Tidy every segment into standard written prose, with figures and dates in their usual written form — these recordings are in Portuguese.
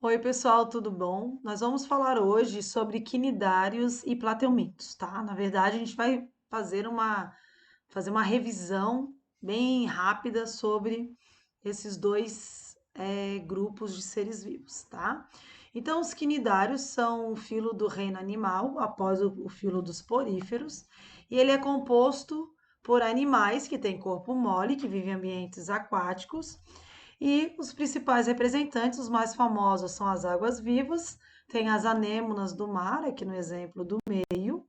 Oi, pessoal, tudo bom? Nós vamos falar hoje sobre quinidários e plateumintos, tá? Na verdade, a gente vai fazer uma revisão bem rápida sobre esses dois grupos de seres vivos, tá? Então, os quinidários são o filo do reino animal, após o filo dos poríferos, e ele é composto por animais que têm corpo mole, que vivem em ambientes aquáticos, e os principais representantes, os mais famosos, são as águas-vivas, tem as anêmonas do mar, aqui no exemplo do meio,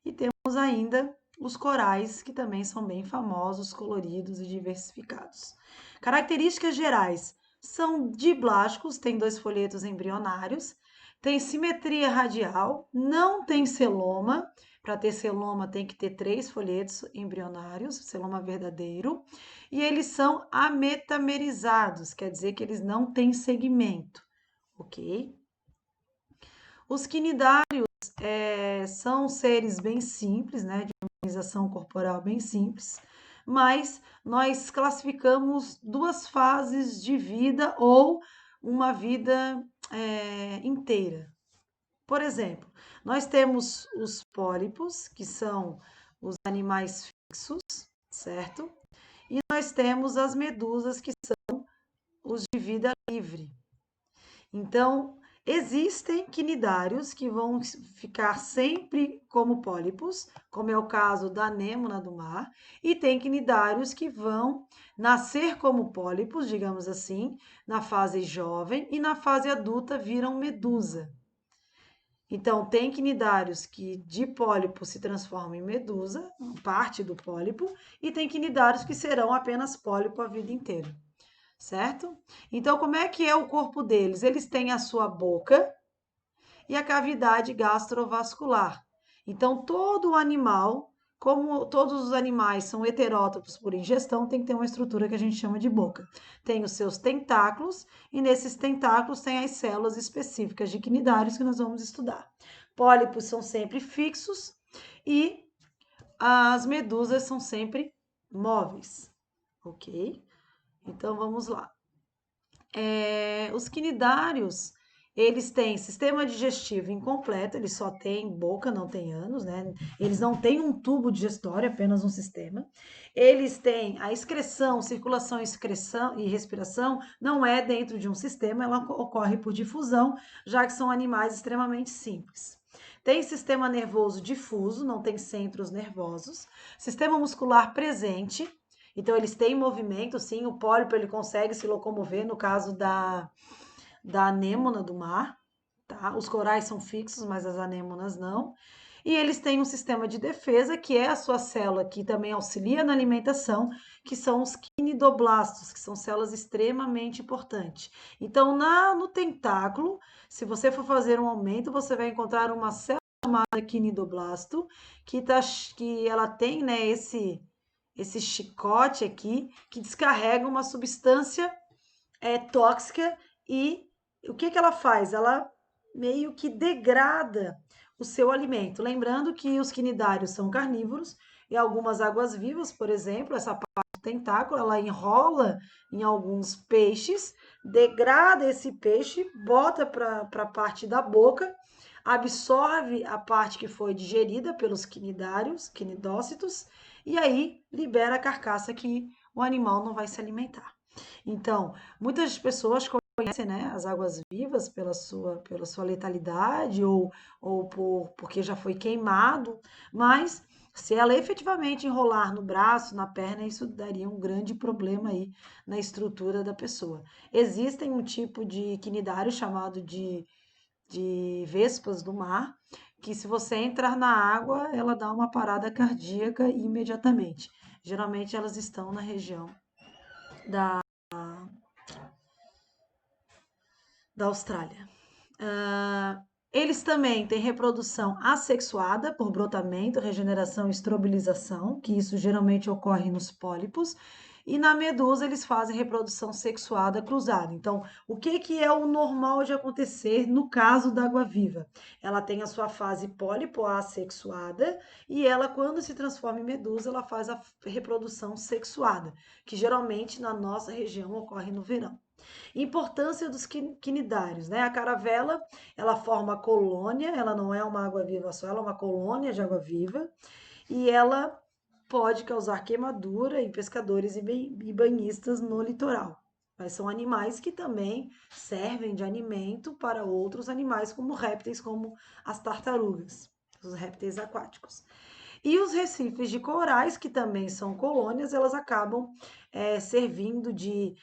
e temos ainda os corais, que também são bem famosos, coloridos e diversificados. Características gerais são diblásticos, tem dois folhetos embrionários, tem simetria radial, não tem celoma. Para ter celoma tem que ter três folhetos embrionários, celoma verdadeiro, e eles são ametamerizados, quer dizer que eles não têm segmento, ok? Os quinidários são seres bem simples, né, de organização corporal bem simples, mas nós classificamos duas fases de vida ou uma vida inteira. Por exemplo, nós temos os pólipos, que são os animais fixos, certo? E nós temos as medusas, que são os de vida livre. Então, existem quinidários que vão ficar sempre como pólipos, como é o caso da anêmona do mar, e tem quinidários que vão nascer como pólipos, digamos assim, na fase jovem, e na fase adulta viram medusa. Então, tem quinidários que de pólipo se transformam em medusa, parte do pólipo, e tem quinidários que serão apenas pólipo a vida inteira, certo? Então, como é que é o corpo deles? Eles têm a sua boca e a cavidade gastrovascular. Então, todo animal, como todos os animais são heterótropos por ingestão, tem que ter uma estrutura que a gente chama de boca. Tem os seus tentáculos, e nesses tentáculos tem as células específicas de quinidários que nós vamos estudar. Pólipos são sempre fixos e as medusas são sempre móveis, ok? Então vamos lá. Os quinidários, eles têm sistema digestivo incompleto, eles só têm boca, não têm ânus, né? Eles não têm um tubo digestório, apenas um sistema. Eles têm a excreção, circulação, excreção e respiração, não é dentro de um sistema, ela ocorre por difusão, já que são animais extremamente simples. Tem sistema nervoso difuso, não tem centros nervosos. Sistema muscular presente, então, eles têm movimento, sim, o pólipo ele consegue se locomover, no caso da anêmona do mar, tá? Os corais são fixos, mas as anêmonas não. E eles têm um sistema de defesa, que é a sua célula que também auxilia na alimentação, que são os quinidoblastos, que são células extremamente importantes. Então, no tentáculo, se você for fazer um aumento, você vai encontrar uma célula chamada quinidoblasto, que ela tem, né, esse chicote aqui que descarrega uma substância tóxica e o que ela faz? Ela meio que degrada o seu alimento. Lembrando que os quinidários são carnívoros e algumas águas-vivas, por exemplo, essa parte do tentáculo, ela enrola em alguns peixes, degrada esse peixe, bota para a parte da boca, absorve a parte que foi digerida pelos quinidários, quinidócitos, e aí libera a carcaça que o animal não vai se alimentar. Então, muitas pessoas conhecem, né, as águas-vivas pela sua letalidade ou porque já foi queimado, mas se ela efetivamente enrolar no braço, na perna, isso daria um grande problema aí na estrutura da pessoa. Existem um tipo de quinidário chamado de vespas do mar, que se você entrar na água, ela dá uma parada cardíaca imediatamente. Geralmente elas estão na região da, da Austrália. Eles também têm reprodução assexuada por brotamento, regeneração e estrobilização, que isso geralmente ocorre nos pólipos. E na medusa eles fazem reprodução sexuada cruzada. Então, o que que é o normal de acontecer no caso da água-viva? Ela tem a sua fase polipoassexuada e ela, quando se transforma em medusa, ela faz a reprodução sexuada, que geralmente na nossa região ocorre no verão. Importância dos quinidários, né? A caravela, ela forma colônia, ela não é uma água-viva só, ela é uma colônia de água-viva e ela pode causar queimadura em pescadores e banhistas no litoral. Mas são animais que também servem de alimento para outros animais, como répteis, como as tartarugas, os répteis aquáticos. E os recifes de corais, que também são colônias, elas acabam servindo de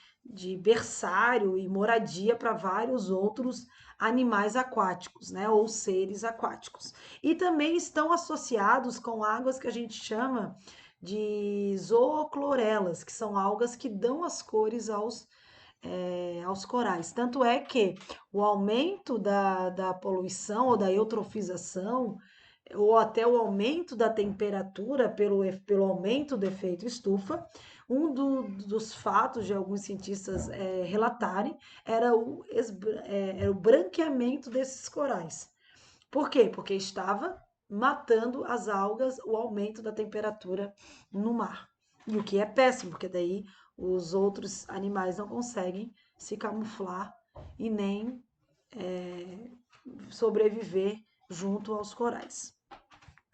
berçário e moradia para vários outros animais aquáticos, né, ou seres aquáticos. E também estão associados com águas que a gente chama de zooclorelas, que são algas que dão as cores aos corais. Tanto é que o aumento da poluição ou da eutrofização, ou até o aumento da temperatura pelo aumento do efeito estufa, dos fatos de alguns cientistas relatarem era o branqueamento desses corais. Por quê? Porque estava matando as algas, o aumento da temperatura no mar. E o que é péssimo, porque daí os outros animais não conseguem se camuflar e nem sobreviver junto aos corais.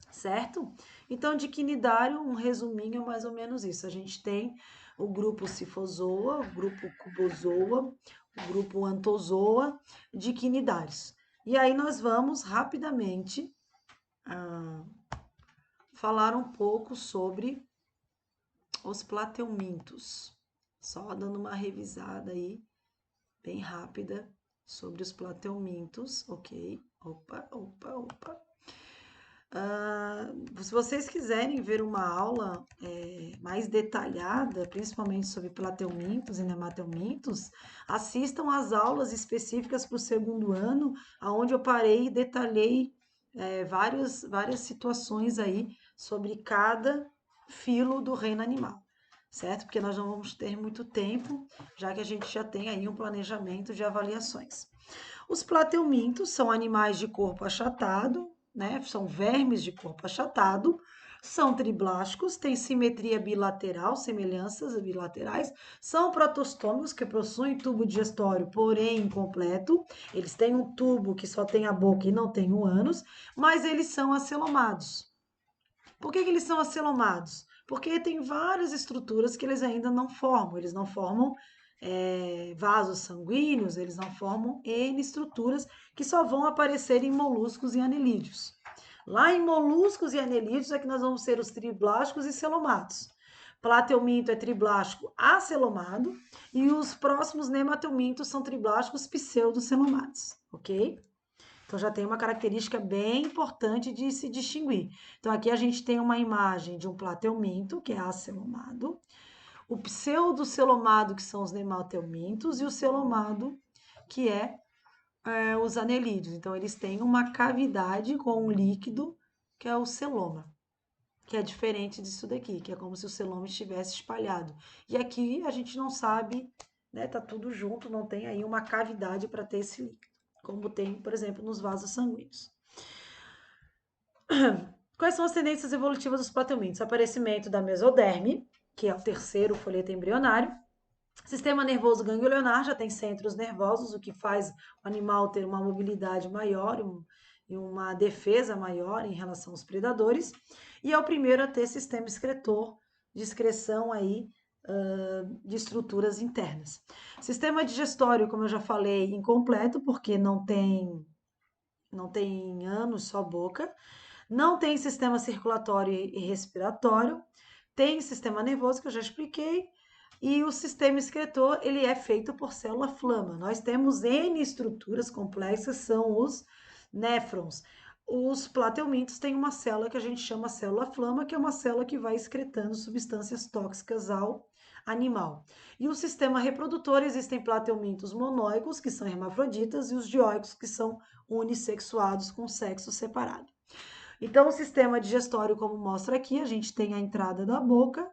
Certo? Então, de quinidário, um resuminho mais ou menos isso. A gente tem o grupo Cifozoa, o grupo Cubozoa, o grupo Anthozoa de quinidários. E aí nós vamos rapidamente falar um pouco sobre os plateumintos. Só dando uma revisada aí, bem rápida, sobre os plateumintos, ok? Opa, opa, opa. Se vocês quiserem ver uma aula mais detalhada, principalmente sobre plateumintos e nemateumintos, assistam às aulas específicas para o segundo ano, onde eu parei e detalhei várias situações aí sobre cada filo do reino animal, certo? Porque nós não vamos ter muito tempo, já que a gente já tem aí um planejamento de avaliações. Os plateumintos são animais de corpo achatado, né? São vermes de corpo achatado, são triblásticos, têm simetria bilateral, semelhanças bilaterais, são protostômicos, que possuem tubo digestório, porém incompleto. Eles têm um tubo que só tem a boca e não tem o ânus, mas eles são acelomados. Por que eles são acelomados? Porque tem várias estruturas que eles ainda não formam. Eles não formam vasos sanguíneos, eles não formam N estruturas que só vão aparecer em moluscos e anelídeos. Lá em moluscos e anelídeos é que nós vamos ter os triblásticos e celomatos. Plateuminto é triblástico acelomado e os próximos nemateumintos são triblásticos pseudocelomados, ok? Então já tem uma característica bem importante de se distinguir. Então aqui a gente tem uma imagem de um plateuminto, que é acelomado, o pseudocelomado, que são os nemateumintos, e o celomado, que os anelídeos. Então eles têm uma cavidade com um líquido, que é o celoma, que é diferente disso daqui, que é como se o celoma estivesse espalhado. E aqui a gente não sabe, né? Tá tudo junto, não tem aí uma cavidade para ter esse líquido, como tem, por exemplo, nos vasos sanguíneos. Quais são as tendências evolutivas dos plateumintos? Aparecimento da mesoderme, que é o terceiro folheto embrionário. Sistema nervoso ganglionar, já tem centros nervosos, o que faz o animal ter uma mobilidade maior e uma defesa maior em relação aos predadores. E é o primeiro a ter sistema excretor, de excreção aí de estruturas internas. Sistema digestório, como eu já falei, incompleto, porque não tem ânus, só boca. Não tem sistema circulatório e respiratório. Tem sistema nervoso, que eu já expliquei. E o sistema excretor, ele é feito por célula flama. Nós temos N estruturas complexas, são os néfrons. Os plateumintos têm uma célula que a gente chama célula flama, que é uma célula que vai excretando substâncias tóxicas ao animal. E o sistema reprodutor, existem plateumintos monóicos, que são hermafroditas, e os dioicos, que são unissexuados com sexo separado. Então, o sistema digestório, como mostra aqui, a gente tem a entrada da boca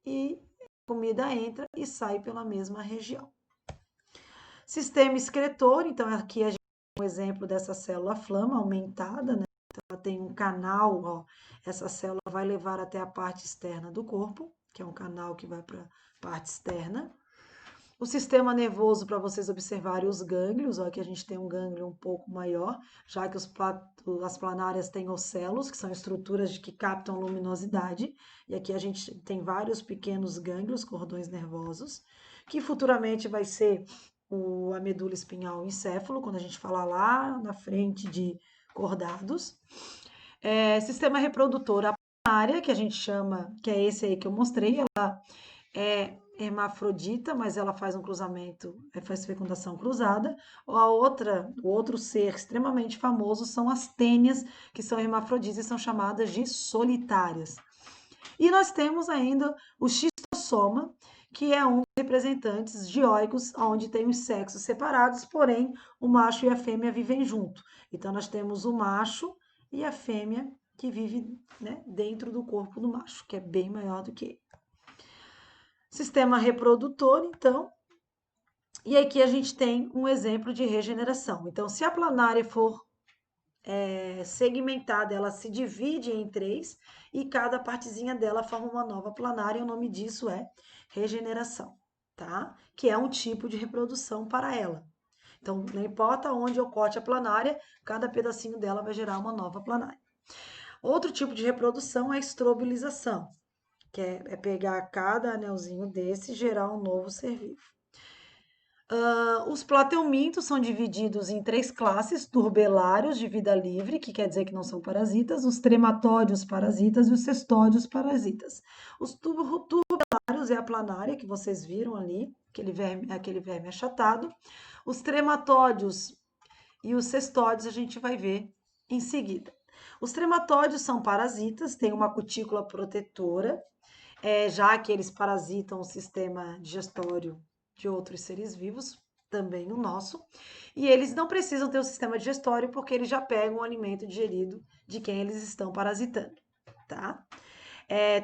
e comida entra e sai pela mesma região. Sistema excretor, então aqui a gente tem um exemplo dessa célula flama aumentada, né? Então, ela tem um canal, ó, essa célula vai levar até a parte externa do corpo, que é um canal que vai para a parte externa. O sistema nervoso, para vocês observarem os gânglios, ó, aqui a gente tem um gânglio um pouco maior, já que as planárias têm ocelos, que são estruturas que captam luminosidade, e aqui a gente tem vários pequenos gânglios, cordões nervosos, que futuramente vai ser a medula espinhal encéfalo, quando a gente falar lá na frente de cordados. Sistema reprodutor, a planária, que a gente chama, que é esse aí que eu mostrei, ela é hermafrodita, mas ela faz um cruzamento, faz fecundação cruzada. O outro ser extremamente famoso são as tênias, que são hermafroditas e são chamadas de solitárias. E nós temos ainda o xistossoma, que é um dos representantes dioicos, onde tem os sexos separados, porém o macho e a fêmea vivem junto. Então nós temos o macho e a fêmea que vive, né, dentro do corpo do macho, que é bem maior do que ele. Sistema reprodutor, então, e aqui a gente tem um exemplo de regeneração. Então, se a planária for segmentada, ela se divide em 3 e cada partezinha dela forma uma nova planária, e o nome disso é regeneração, tá? Que é um tipo de reprodução para ela. Então, não importa onde eu corte a planária, cada pedacinho dela vai gerar uma nova planária. Outro tipo de reprodução é a estrobilização, que é pegar cada anelzinho desse e gerar um novo ser vivo. Os plateumintos são divididos em 3 classes: turbelários de vida livre, que quer dizer que não são parasitas, os trematódios parasitas e os cestódios parasitas. Os turbelários é a planária que vocês viram ali, aquele verme achatado. Os trematódios e os cestódios a gente vai ver em seguida. Os trematódios são parasitas, têm uma cutícula protetora, já que eles parasitam o sistema digestório de outros seres vivos, também o nosso, e eles não precisam ter o sistema digestório porque eles já pegam o alimento digerido de quem eles estão parasitando, tá?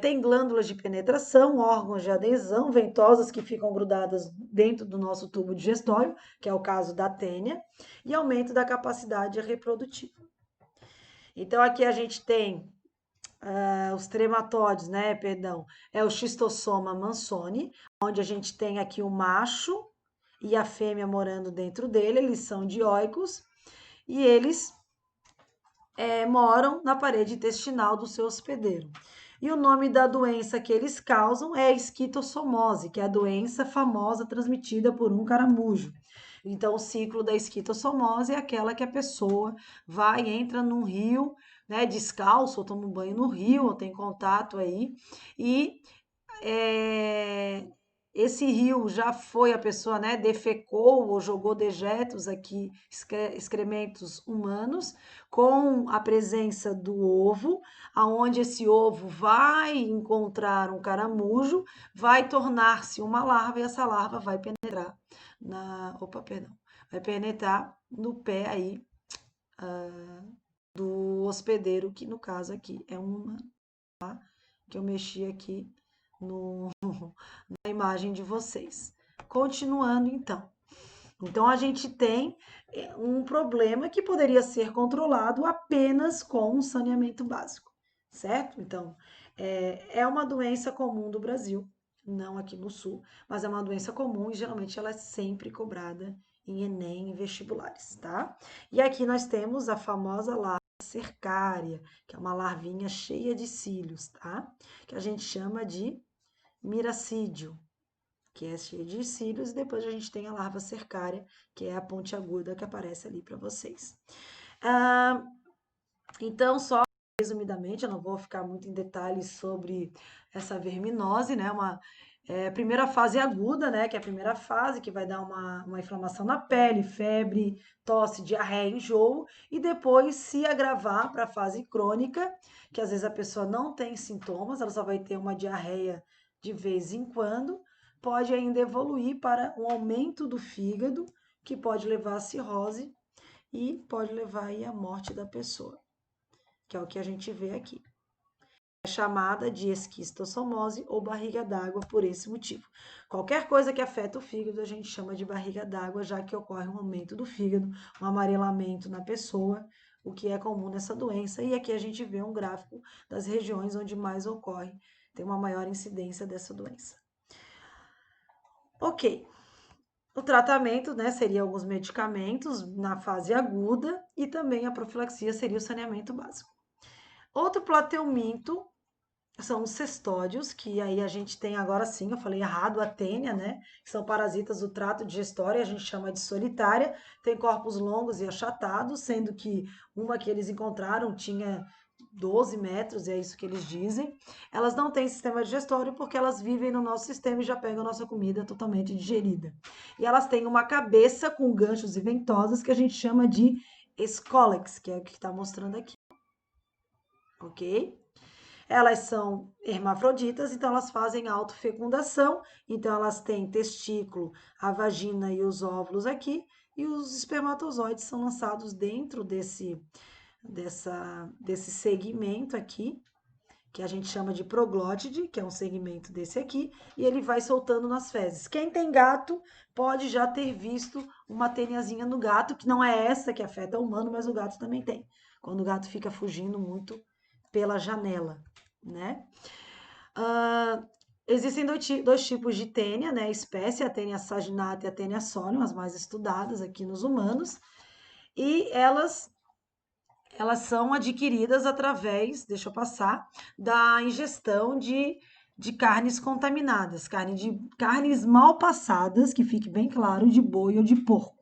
Tem glândulas de penetração, órgãos de adesão, ventosas que ficam grudadas dentro do nosso tubo digestório, que é o caso da tênia, e aumento da capacidade reprodutiva. Então, aqui a gente tem os trematóides, né? Perdão, é o xistossoma mansoni, onde a gente tem aqui o macho e a fêmea morando dentro dele, eles são dioicos e eles moram na parede intestinal do seu hospedeiro. E o nome da doença que eles causam é a esquistossomose, que é a doença famosa transmitida por um caramujo. Então, o ciclo da esquistossomose é aquela que a pessoa vai, entra num rio, né, descalço, ou toma um banho no rio, ou tem contato aí, e esse rio já foi, a pessoa, né, defecou ou jogou dejetos aqui, excrementos humanos, com a presença do ovo, aonde esse ovo vai encontrar um caramujo, vai tornar-se uma larva e essa larva vai penetrar vai penetrar no pé aí do hospedeiro, que no caso aqui é um humano, tá? Que eu mexi aqui na imagem de vocês. Continuando, então. Então, a gente tem um problema que poderia ser controlado apenas com um saneamento básico, certo? Então, é uma doença comum do Brasil, não aqui no Sul, mas é uma doença comum e geralmente ela é sempre cobrada em Enem, em vestibulares, tá? E aqui nós temos a famosa larva cercária, que é uma larvinha cheia de cílios, tá? Que a gente chama de miracídio, que é cheio de cílios, e depois a gente tem a larva cercária, que é a pontiaguda que aparece ali para vocês. Então, só resumidamente, eu não vou ficar muito em detalhes sobre essa verminose, né? Primeira fase aguda, né? Que é a primeira fase, que vai dar uma inflamação na pele, febre, tosse, diarreia, enjoo, e depois se agravar para a fase crônica, que às vezes a pessoa não tem sintomas, ela só vai ter uma diarreia de vez em quando, pode ainda evoluir para um aumento do fígado, que pode levar a cirrose e pode levar aí à morte da pessoa, que é o que a gente vê aqui. é chamada de esquistossomose ou barriga d'água por esse motivo. Qualquer coisa que afeta o fígado, a gente chama de barriga d'água, já que ocorre um aumento do fígado, um amarelamento na pessoa, o que é comum nessa doença. E aqui a gente vê um gráfico das regiões onde mais ocorre, tem uma maior incidência dessa doença. Ok. O tratamento, né, seria alguns medicamentos na fase aguda e também a profilaxia seria o saneamento básico. Outro plateuminto são os cestódios, que aí a gente tem agora sim, eu falei errado, a tênia, né? Que são parasitas do trato digestório, a gente chama de solitária, tem corpos longos e achatados, sendo que uma que eles encontraram tinha 12 metros, é isso que eles dizem. Elas não têm sistema digestório porque elas vivem no nosso sistema e já pegam a nossa comida totalmente digerida. E elas têm uma cabeça com ganchos e ventosas que a gente chama de escólex, que é o que está mostrando aqui. Ok? Elas são hermafroditas, então elas fazem autofecundação, então elas têm testículo, a vagina e os óvulos aqui, e os espermatozoides são lançados dentro desse segmento aqui, que a gente chama de proglótide, que é um segmento desse aqui, e ele vai soltando nas fezes. Quem tem gato pode já ter visto uma têniazinha no gato, que não é essa que afeta o humano, mas o gato também tem, quando o gato fica fugindo muito pela janela, né? Existem dois tipos de tênia, né? Espécie, a tênia saginata e a tênia solium, as mais estudadas aqui nos humanos, e elas são adquiridas através, deixa eu passar, da ingestão de carnes contaminadas, carnes mal passadas, que fique bem claro, de boi ou de porco.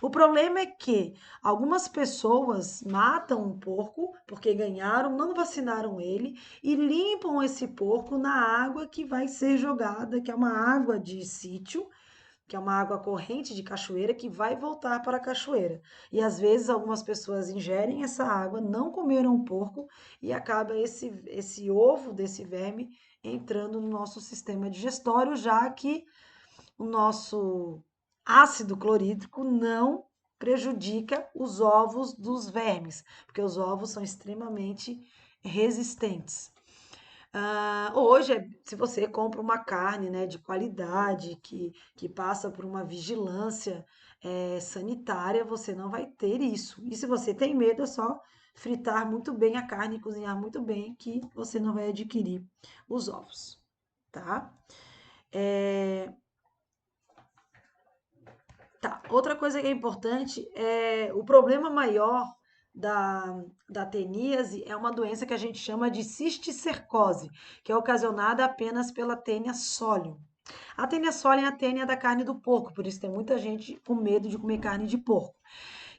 O problema é que algumas pessoas matam um porco porque ganharam, não vacinaram ele e limpam esse porco na água que vai ser jogada, que é uma água de sítio, que é uma água corrente de cachoeira que vai voltar para a cachoeira. E às vezes algumas pessoas ingerem essa água, não comeram o porco e acaba esse ovo desse verme entrando no nosso sistema digestório, já que o nosso ácido clorídrico não prejudica os ovos dos vermes, porque os ovos são extremamente resistentes. Hoje, se você compra uma carne, né, de qualidade, que passa por uma vigilância sanitária, você não vai ter isso. E se você tem medo, é só fritar muito bem a carne, cozinhar muito bem, que você não vai adquirir os ovos, tá? Tá, outra coisa que é importante é o problema maior da teníase é uma doença que a gente chama de cisticercose, que é ocasionada apenas pela tênia solium. A tênia solium é a tênia da carne do porco, por isso tem muita gente com medo de comer carne de porco,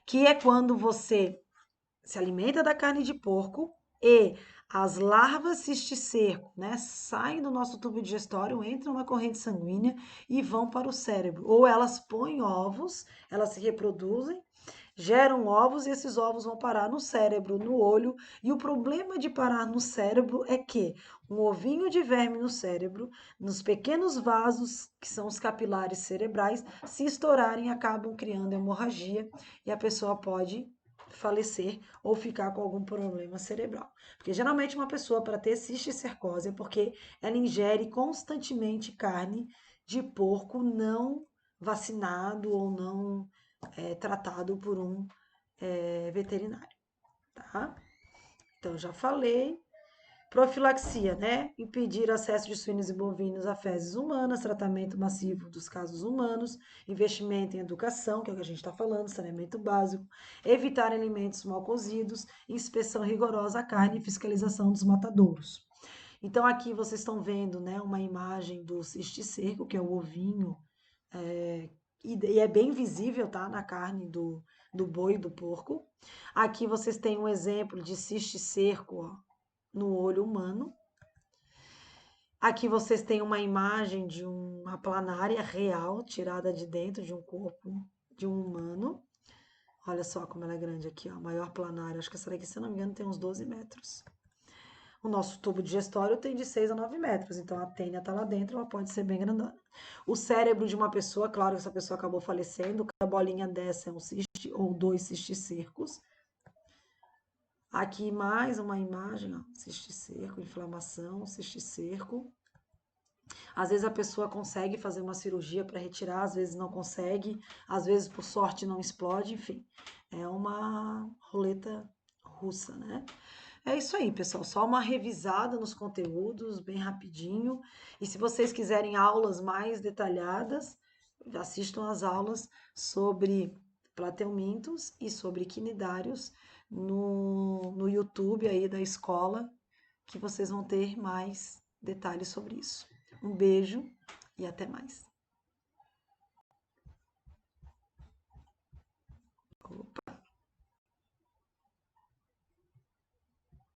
que é quando você se alimenta da carne de porco e as larvas cisticerco, né, saem do nosso tubo digestório, entram na corrente sanguínea e vão para o cérebro. Ou elas põem ovos, elas se reproduzem, geram ovos e esses ovos vão parar no cérebro, no olho. E o problema de parar no cérebro é que um ovinho de verme no cérebro, nos pequenos vasos, que são os capilares cerebrais, se estourarem, acabam criando hemorragia e a pessoa pode falecer ou ficar com algum problema cerebral. Porque geralmente uma pessoa para ter cisticercose é porque ela ingere constantemente carne de porco não vacinado ou não tratado por um veterinário, tá? Então já falei. Profilaxia, né? Impedir acesso de suínos e bovinos a fezes humanas, tratamento massivo dos casos humanos, investimento em educação, que é o que a gente está falando, saneamento básico, evitar alimentos mal cozidos, inspeção rigorosa à carne e fiscalização dos matadouros. Então aqui vocês estão vendo, né, uma imagem do cisticerco, que é o ovinho, e é bem visível, tá, na carne do boi e do porco. Aqui vocês têm um exemplo de cisticerco, ó, no olho humano. Aqui vocês têm uma imagem de uma planária real, tirada de dentro de um corpo de um humano. Olha só como ela é grande aqui, ó, a maior planária. Acho que essa daqui, se eu não me engano, tem uns 12 metros. O nosso tubo digestório tem de 6 a 9 metros, então a tênia está lá dentro, ela pode ser bem grandona. O cérebro de uma pessoa, claro que essa pessoa acabou falecendo, cada bolinha dessa é um cisto ou 2 cisticercos. Aqui mais uma imagem, ó, cisticerco, inflamação, cisticerco. Às vezes a pessoa consegue fazer uma cirurgia para retirar, às vezes não consegue, às vezes por sorte não explode, enfim. É uma roleta russa, né? É isso aí, pessoal. Só uma revisada nos conteúdos, bem rapidinho. E se vocês quiserem aulas mais detalhadas, assistam às aulas sobre plateumintos e sobre quinidários no YouTube aí da escola, que vocês vão ter mais detalhes sobre isso. Um beijo e até mais.